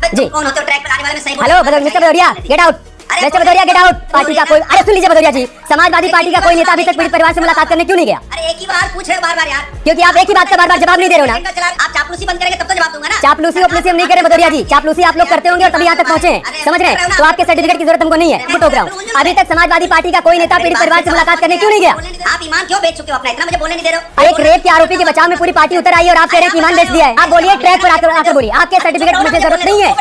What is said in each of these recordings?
जी कौन होते हो ट्रैक पर आने वाले में सही hello mister Bhadauria, get out. Mister Bhadauria, get out. Party का कोई, अरे सुन लीजिए भदौरिया जी, समाजवादी पार्टी का कोई नेता अभी तक पीड़ित परिवार से मुलाकात करने क्यों नहीं गया? अरे एक ही बार पूछ रहे हो बार-बार यार, क्योंकि आप एक ही बात का बार-बार जवाब नहीं दे रहे हो ना। आप चापलूसी बंद करेंगे तब तो जवाब दूंगा ना। चापलूसी हम नहीं करे भदौरिया जी, चापलूसी आप लोग करते होंगे और तभी यहाँ तक पहुँचे हैं, समझ रहे हैं? तो आपके सर्टिफिकेट की जरूरत हमको नहीं है, मैं टोक रहा हूँ। अभी तक समाजवादी पार्टी का कोई नेता पीड़ित परिवार से मुलाकात करने क्यों नहीं गया? आप ईमान क्यों बेच चुके हो अपना, इतना मुझे बोलने नहीं दे रहे हो। एक रेप के आरोपी के बचाव में पूरी पार्टी उतर आई और आप कह रहे हैं कि ईमान बेच दिया है। आप बोलिए, ट्रैक पर आकर बोलिए, आपके सर्टिफिकेट की मुझे जरूरत नहीं है।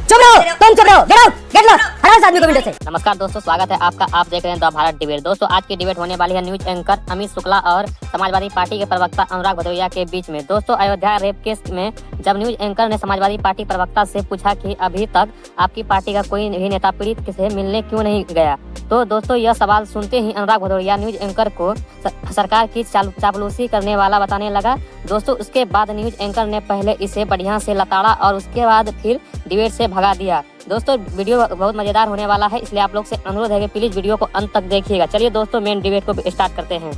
चुप रहो, तुम चुप रहो, गेट आउट, गेट लो, हटाओ इस आदमी को विंडो से। नमस्कार दोस्तों, स्वागत है आपका। आप देख रहे हैं द भारत डिबेट। दोस्तों, आज की डिबेट होने वाली है न्यूज एंकर अमित शुक्ला और समाजवादी पार्टी के प्रवक्ता अनुराग भदौरिया के बीच में। दोस्तों, अयोध्या रेप केस में जब न्यूज एंकर ने समाजवादी पार्टी प्रवक्ता से पूछा कि अभी तक आपकी पार्टी का कोई भी नेता पीड़ित से मिलने क्यों नहीं गया, तो दोस्तों यह सवाल सुनते ही अनुराग भदौरिया न्यूज एंकर को सरकार की चापलूसी करने वाला बताने लगा। दोस्तों, उसके बाद न्यूज एंकर ने पहले इसे बढ़िया से लताड़ा और उसके बाद फिर डिबेट से भगा दिया। दोस्तों, वीडियो बहुत मजेदार होने वाला है, इसलिए आप लोग से अनुरोध है कि प्लीज वीडियो को अंत तक देखिएगा। चलिए दोस्तों, मेन डिबेट को स्टार्ट करते हैं।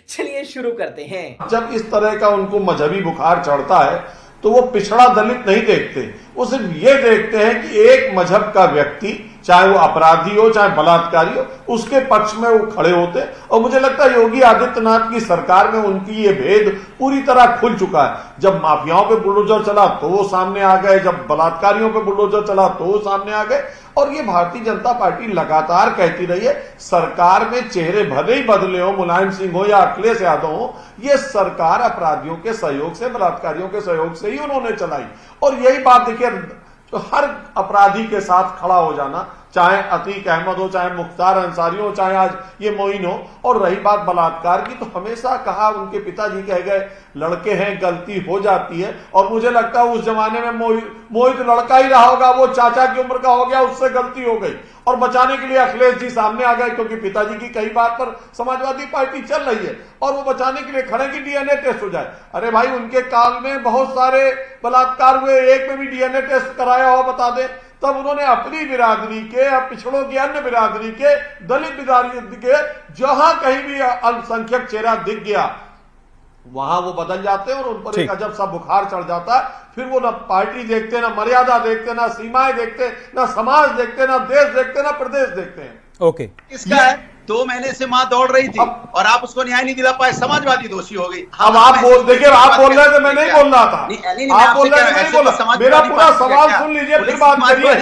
चलिए शुरू करते हैं। जब इस तरह का उनको मजहबी बुखार चढ़ता है तो वो पिछड़ा दलित नहीं देखते, वो सिर्फ ये देखते हैं कि एक मजहब का व्यक्ति, चाहे वो अपराधी हो चाहे बलात्कारी हो, उसके पक्ष में वो खड़े होते। और मुझे लगता है योगी आदित्यनाथ की सरकार में उनकी ये भेद पूरी तरह खुल चुका है। जब माफियाओं पे बुलडोजर चला तो वो सामने आ गए, जब बलात्कारियों पे बुलडोजर चला तो वो सामने आ गए। और ये भारतीय जनता पार्टी लगातार कहती रही है, सरकार में चेहरे भले ही बदले हो, मुलायम सिंह हो या अखिलेश यादव हो, ये सरकार अपराधियों के सहयोग से, बलात्कारियों के सहयोग से ही उन्होंने चलाई। और यही बात देखिए, तो हर अपराधी के साथ खड़ा हो जाना, चाहे अतीक अहमद हो, चाहे मुख्तार अंसारी हो, चाहे आज ये मोइन हो। और रही बात बलात्कार की, तो हमेशा कहा, उनके पिताजी कह गए, लड़के हैं गलती हो जाती है। और मुझे लगता है उस जमाने में मोहित लड़का ही रहा होगा, वो चाचा की उम्र का हो गया, उससे गलती हो गई और बचाने के लिए अखिलेश जी सामने आ गए, क्योंकि पिताजी की कई बात पर समाजवादी पार्टी चल रही है और वो बचाने के लिए खड़े कि डीएनए टेस्ट हो जाए। अरे भाई, उनके काल में बहुत सारे बलात्कार हुए, एक में भी डीएनए टेस्ट कराया हो बता दे। तब उन्होंने अपनी बिरादरी के, पिछड़ों की अन्य बिरादरी के, दलित बिरादरी के, जहां कहीं भी अल्पसंख्यक चेहरा दिख गया वहां वो बदल जाते हैं और उन पर एक अजब सा बुखार चढ़ जाता है। फिर वो ना पार्टी देखते, ना मर्यादा देखते, ना सीमाएं देखते, ना समाज देखते, ना देश देखते, ना प्रदेश देखते हैं। ओके, इसका है 2 महीने से मां दौड़ रही थी और आप उसको न्याय नहीं दिला पाए, समाजवादी दोषी हो गई। अब आप बोल, देखिए आप बोल रहे थे, मैं नहीं बोल रहा था, आप बोल रहे थे, मैं नहीं बोला। मेरा पूरा सवाल सुन लीजिए फिर बात करिए।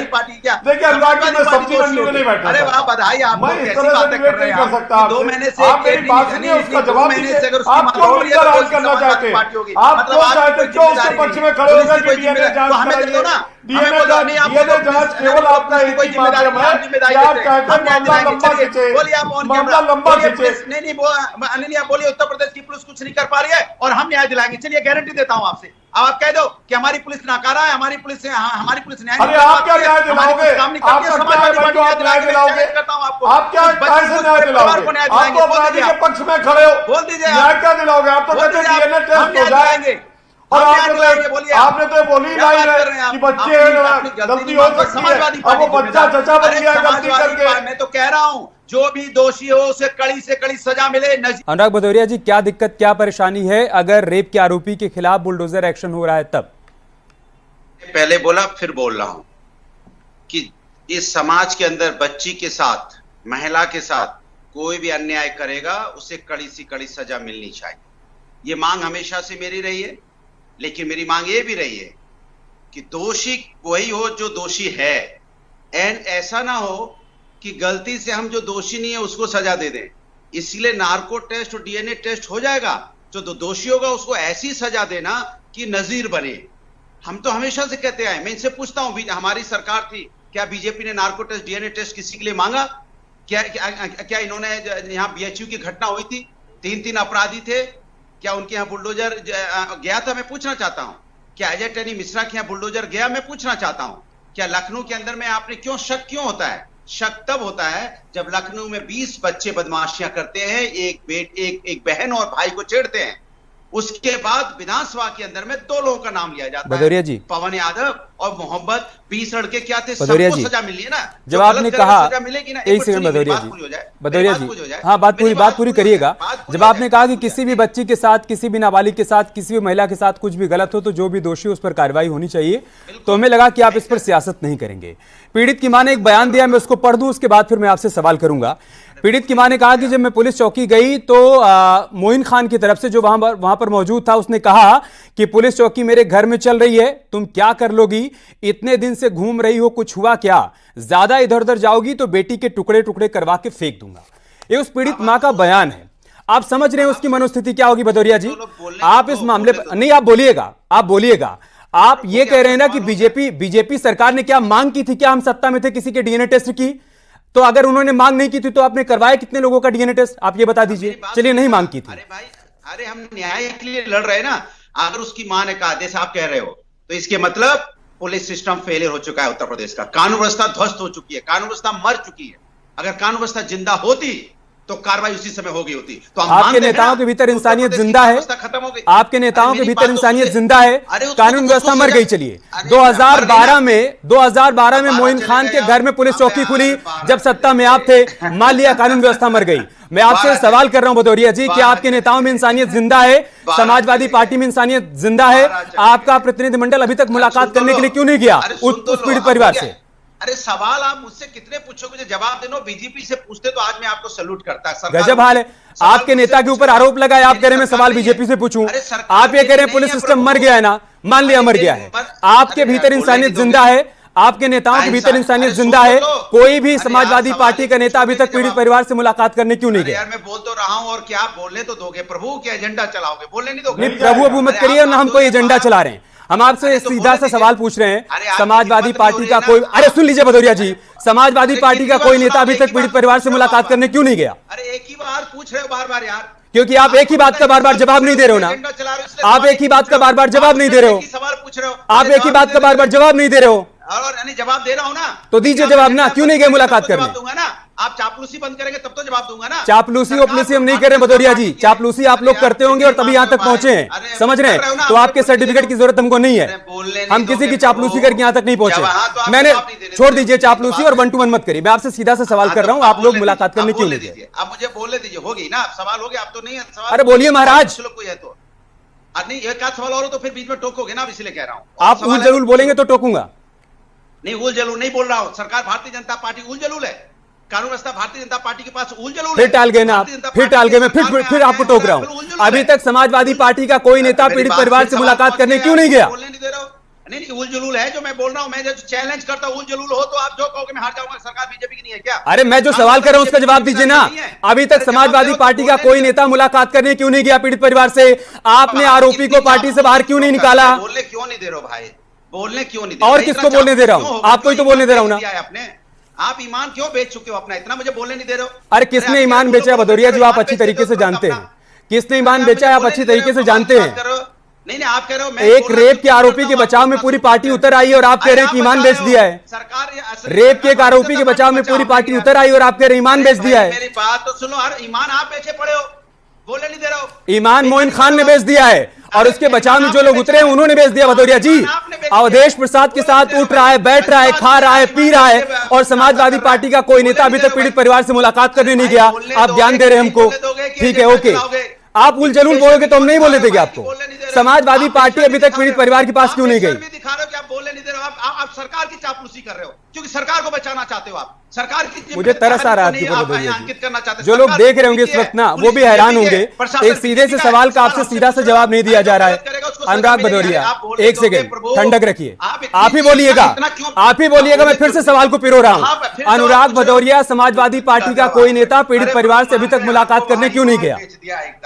देखिए अनुराग जी, मैं सब्जी मंडी में नहीं बैठा, अरे वाह, बधाई आपको, मैं इस तरह से डिबेट नहीं कर सकता। 2 महीने से आप मेरी बात सुनिए, उसका जवाब दीजिए। आप क्यों मिलकर आज करना चाहते हैं? आप क्यों चाहते, क्यों उसके पक्ष में खड़े होकर के डीएनए जांच कराइए? डीएनए जांच केवल आपका एक ही माध्यम है कि आप कहते हैं मामला लंबा खींचे, मामला लंबा खींचे। नहीं, आप बोलिए उत्तर प्रदेश की पुलिस कुछ नहीं कर पा रही है और हम न्याय दिलाएंगे। चलिए गारंटी देता हूं आपसे, आप कह दो कि हमारी पुलिस नाकारा है, हमारी पुलिस न्याय। अरे आप क्या न्याय दिलाओगे? आप क्या न्याय दिलाओगे? आप क्या कैसे न्याय दिलाओगे? आप तो अपराधी के पक्ष में खड़े हो, बोल दीजिए, न्याय क्या दिलाओगे? आप तो कहते हैं डीएनए टेस्ट हो जाएंगे और आपने तो बोली लाइन है कि बच्चे गलती हो सकती है, अब वो बच्चा चचा बन गया गलती करके। मैं तो कह रहा हूं, जो भी दोषी हो उसे कड़ी से कड़ी सजा मिले। अनुराग भदौरिया जी, क्या दिक्कत, क्या परेशानी है अगर रेप के आरोपी के खिलाफ बुलडोजर एक्शन हो रहा है तब? पहले बोला फिर बोल रहा हूं कि इस समाज के अंदर बच्ची के साथ, महिला के साथ कोई भी अन्याय करेगा उसे कड़ी से कड़ी सजा मिलनी चाहिए। ये मांग हमेशा से मेरी रही है, लेकिन मेरी मांग ये भी रही है कि दोषी वही हो जो दोषी है, एंड ऐसा ना हो कि गलती से हम जो दोषी नहीं है उसको सजा दे दें। इसलिए नार्को टेस्ट और डीएनए टेस्ट हो जाएगा, जो दोषी होगा उसको ऐसी सजा देना कि नजीर बने। हम तो हमेशा से कहते आए, मैं इनसे पूछता हूं, हमारी सरकार थी, क्या बीजेपी ने नार्को टेस्ट डीएनए टेस्ट किसी के लिए मांगा? क्या इन्होंने, यहाँ बीएचयू की घटना हुई थी, 3 अपराधी थे, क्या उनके यहाँ बुलडोजर गया था? मैं पूछना चाहता हूं। क्या अजय टनी मिश्रा के यहाँ बुलडोजर गया? मैं पूछना चाहता हूं। क्या लखनऊ के अंदर में आपने क्यों शक क्यों होता है? शक तब होता है जब लखनऊ में 20 बच्चे बदमाशियां करते हैं, एक बहन और भाई को छेड़ते हैं। उसके बाद विधानसभा के अंदर में 2 लोगों का नाम लिया जाता भदौरिया है, जी। पवन यादव और मोहम्मद। 20 लड़के क्या थे, भदौरिया सबको जी, सजा मिली है ना। जब जो आपने गलत करेगा कहा, सजा मिलेगी ना। एक सेकंड भदौरिया जी, भदौरिया जी, हाँ बात पूरी करिएगा। जब आपने कहा कि किसी भी बच्ची के साथ, किसी भी नाबालिग के साथ, किसी भी महिला के साथ कुछ भी गलत हो तो जो भी दोषी उस पर कार्रवाई होनी चाहिए, तो हमें लगा कि आप इस पर सियासत नहीं करेंगे। पीड़ित की मां ने एक बयान दिया, मैं उसको पढ़ दूं, उसके बाद फिर मैं आपसे सवाल करूंगा। पीड़ित की मां ने कहा कि जब मैं पुलिस चौकी गई तो मोइन खान की तरफ से जो वहां पर मौजूद था, उसने कहा कि पुलिस चौकी मेरे घर में चल रही है, तुम क्या कर लोगी, इतने दिन से घूम रही हो, कुछ हुआ क्या, ज्यादा इधर उधर जाओगी तो बेटी के टुकड़े टुकड़े करवा के फेंक दूंगा। ये उस पीड़ित मां का बयान है। आप समझ रहे हैं उसकी मनोस्थिति क्या होगी भदौरिया जी? आप इस मामले पर नहीं, आप बोलिएगा। आप ये कह रहे हैं ना कि बीजेपी सरकार ने क्या मांग की थी, क्या हम सत्ता में थे किसी के डीएनए टेस्ट की? तो अगर उन्होंने मांग नहीं की थी तो आपने करवाया कितने लोगों का डीएनए टेस्ट, आप ये बता दीजिए। चलिए, नहीं मांग की थी। अरे भाई, अरे हम न्याय के लिए लड़ रहे हैं ना। अगर उसकी मां ने कहा जैसे आप कह रहे हो, तो इसके मतलब पुलिस सिस्टम फेलियर हो चुका है उत्तर प्रदेश का। कानून व्यवस्था ध्वस्त हो चुकी है, कानून व्यवस्था मर चुकी है। अगर कानून व्यवस्था जिंदा होती तो कार्रवाई उसी समय हो गई होती। तो आपके नेताओं के भीतर इंसानियत जिंदा है, आपके नेताओं के भीतर इंसानियत जिंदा है, कानून व्यवस्था मर गई। चलिए, 2012 में मोइन खान के घर में पुलिस चौकी खुली जब सत्ता में आप थे, मान लिया कानून व्यवस्था मर गई। मैं आपसे सवाल कर रहा हूं भदौरिया जी, कि आपके नेताओं में इंसानियत जिंदा है, समाजवादी पार्टी में इंसानियत जिंदा है, आपका प्रतिनिधिमंडल अभी तक मुलाकात करने के लिए क्यों नहीं गया उस पीड़ित परिवार से? अरे सवाल आप मुझसे कितने पूछोगे, जवाब देना। बीजेपी से पूछते तो आज मैं आपको सैल्यूट करता। गजब हाल है। आपके नेता के ऊपर आरोप लगाए, आप कह रहे हैं मैं सवाल बीजेपी से पूछूं। आप ये कह रहे हैं पुलिस सिस्टम मर गया है ना, मान लिया मर गया है। आपके भीतर इंसानियत जिंदा है, आपके नेताओं के भीतर इंसानियत जिंदा है। कोई भी समाजवादी पार्टी का नेता अभी तक पीड़ित परिवार से मुलाकात करने क्यों नहीं गया? यार मैं बोल तो रहा हूं, और क्या बोलने तो दोगे? प्रभु के एजेंडा चलाओगे, बोलने नहीं दोगे? नहीं, प्रभु अबू मत करिए ना, हम कोई एजेंडा चला रहे हैं। हम आपसे सीधा सा सवाल पूछ रहे हैं, समाजवादी पार्टी का कोई, अरे सुन लीजिए भदौरिया जी, समाजवादी पार्टी का कोई नेता अभी तक पीड़ित परिवार से मुलाकात करने क्यों नहीं गया? अरे एक ही बार पूछ रहे हो बार-बार यार, क्योंकि आप एक ही बात का बार-बार जवाब नहीं दे रहे हो ना। आप एक ही बात का बार-बार जवाब नहीं दे रहे हो। सवाल पूछ रहे हो, आप एक ही बात का बार-बार जवाब नहीं दे रहे हो, और जवाब दे रहा हूं ना, तो दीजिए जवाब ना। क्यों नहीं गए मुलाकात करने? दूंगा ना। आप चापलूसी बंद करेंगे तब तो जवाब दूंगा ना। चापलूसी ओपलूसी हम नहीं कर रहे भदौरिया जी, चापलूसी आप लोग करते होंगे और तभी यहां तक पहुंचे हैं, समझ रहे हैं? तो आपके सर्टिफिकेट की जरूरत हमको नहीं है, हम किसी की चापलूसी करके यहां तक नहीं पहुंचे। मैंने, छोड़ दीजिए चापलूसी और 1 to 1 मत करिए। मैं आपसे सीधा सा सवाल कर रहा हूं, आप लोग मुलाकात करने क्यों नहीं गए? आप मुझे बोलने दीजिए, होगी ना सवाल, हो गया। आप तो नहीं है सवाल। अरे बोलिए महाराज। कोई है तो नहीं, एक आध सवाल और हो तो फिर बीच में टोकोगे ना, इसलिए कह रहा हूं। आप उल जलूल बोलेंगे तो टोकूंगा। नहीं, उल जलूल नहीं बोल रहा हूं। सरकार भारतीय जनता पार्टी उल जलूल है, कानून व्यवस्था भारतीय जनता पार्टी के पास उल जलूल है। फिर टाल गए ना आप, फिर टाल गए। मैं फिर आपको टोक रहा हूं, अभी तक समाजवादी पार्टी का कोई नेता पीड़ित परिवार से मुलाकात करने क्यों नहीं गया? बोलने नहीं दे रहा हूं। नहीं, उल जलूल है जो मैं बोल रहा हूं। मैं जो चैलेंज करता हूं, उल जलूल हो तो आप जो कहोगे मैं हार जाऊंगा। सरकार बीजेपी की नहीं है क्या? अरे मैं जो सवाल कर रहा हूं उसका जवाब दीजिए ना। अभी तक समाजवादी पार्टी का कोई नेता मुलाकात करने क्यों नहीं गया पीड़ित परिवार से? आपने आरोपी को पार्टी से बाहर क्यों नहीं निकाला? बोलने क्यों नहीं दे रहे हो भाई? बोलने क्यों नहीं दे रहे? और किसको बोलने दे रहा हूं? आपको ही तो बोलने दे रहा हूं ना। आपने, आप ईमान क्यों बेच चुके हो अपना? इतना मुझे बोलने नहीं दे रहे हो। अरे किसने ईमान बेचा है भदौरिया जी, आप अच्छी तरीके से जानते हैं। किसने ईमान बेचा है आप अच्छी तरीके से जानते हैं। नहीं, आप कह रहे हो एक रेप के आरोपी के बचाव में पूरी पार्टी उतर आई और आप कह रहे हैं कि ईमान बेच दिया है। सरकार रेप के एक आरोपी के बचाव में पूरी पार्टी उतर आई और आप कह रहे हैं ईमान बेच दिया है। मेरी बात तो सुनो, हर ईमान आप बेचे पड़े हो, बोलने नहीं दे रहे हो। ईमान मोइन खान ने बेच दिया है और उसके बचाव में जो लोग उतरे हैं उन्होंने बेच दिया भदौरिया जी। अवधेश प्रसाद के साथ उठ रहा है, बैठ रहा है, खा रहा है, पी रहा है, और समाजवादी पार्टी का कोई नेता अभी तक पीड़ित परिवार से मुलाकात करने नहीं गया। आप ज्ञान दे रहे हैं हमको, ठीक है, ओके। आप उल जलूल बोलोगे तो हम नहीं बोलने देंगे आपको। समाजवादी पार्टी अभी तक पीड़ित परिवार के पास क्यों नहीं गई? दिखा रहे हो कि आप बोलने नहीं दे रहे हो। आप सरकार की चापलूसी कर रहे हो, क्योंकि सरकार को बचाना चाहते हो। आप सरकार की, मुझे तरस आ रहा है आपके ऊपर भदौरिया अंकित करना चाहते जी। जो लोग देख रहे होंगे इस वक्त ना, वो भी हैरान होंगे। एक सीधे से सवाल का आपसे सीधा सा जवाब नहीं दिया जा रहा है। अनुराग भदौरिया, एक सेकंड ठंडक रखिए, आप ही बोलिएगा, आप ही बोलिएगा। मैं फिर से सवाल को पिरो रहा हूं। अनुराग भदौरिया, समाजवादी पार्टी का कोई नेता पीड़ित परिवार से अभी तक मुलाकात करने क्यों नहीं गया?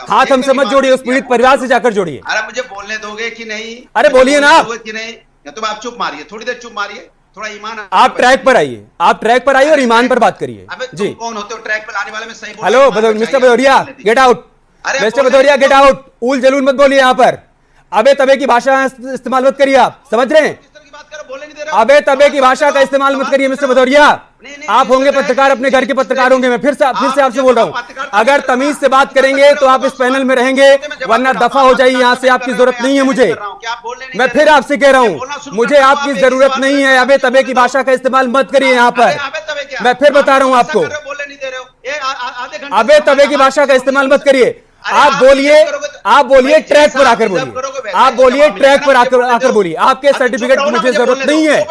हाथ हमसे मत जोड़िए, उस पीड़ित परिवार से जाकर जोड़िए। अरे मुझे बोलने दोगे कि नहीं? अरे बोलिए ना आप। कि नहीं, या तो आप चुप मारिए, थोड़ी देर चुप मारिए, थोड़ा ईमान। आप ट्रैक पर आइए, आप ट्रैक पर आइए और ईमान पर बात करिए जी। कौन होते हो ट्रैक पर आने वाले? में सही hello mister Bhadauria, get out. Mister Bhadauria get out. उल जलूल मत बोलिए यहाँ पर, अबे तबे की भाषा इस्तेमाल मत करिए। आप समझ रहे हैं? किस तरह की बात कर रहे हो? बोलने नहीं दे रहे अबे तबे की भाषा का इस्तेमाल मत करिए मिस्टर भदौरिया। आप होंगे पत्रकार, अपने घर के पत्रकार होंगे। मैं फिर से आपसे बोल रहा हूं, अगर तमीज से बात करेंगे तो आप इस पैनल में रहेंगे, वरना दफा हो जाइए यहाँ से। आपकी जरूरत नहीं है मुझे। मैं फिर आपसे कह रहा हूं, मुझे आपकी जरूरत नहीं है। अबे तबे की भाषा का इस्तेमाल मत करिए यहाँ पर। मैं फिर बता रहा हूं आपको, अबे तबे की भाषा का इस्तेमाल मत करिए। आप बोलिए ट्रैक पर आकर बोलिए। आप बोलिए ट्रैक पर आकर बोलिए। आपके सर्टिफिकेट की मुझे जरूरत नहीं है।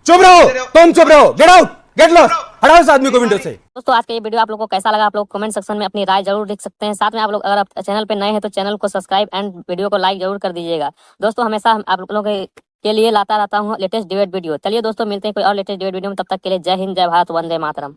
चुप रहो, तुम चुप रहो। गेट आउट, गेट लॉस्ट, हटाओ इस आदमी को विंडो से। दोस्तों आज का ये वीडियो आप लोगों को कैसा लगा, आप लोग कमेंट सेक्शन में अपनी राय जरूर लिख सकते हैं। साथ में आप लोग अगर आप चैनल पे नए हैं तो चैनल को सब्सक्राइब एंड वीडियो को लाइक जरूर कर दीजिएगा। दोस्तों हमेशा आप लोगों के लिए लाता रहता हूँ लेटेस्ट डिबेट वीडियो। चलिए दोस्तों मिलते हैं कोई और लेटेस्ट डिबेट वीडियो में, तब तक के लिए जय हिंद, जय भारत, वंदे मातरम।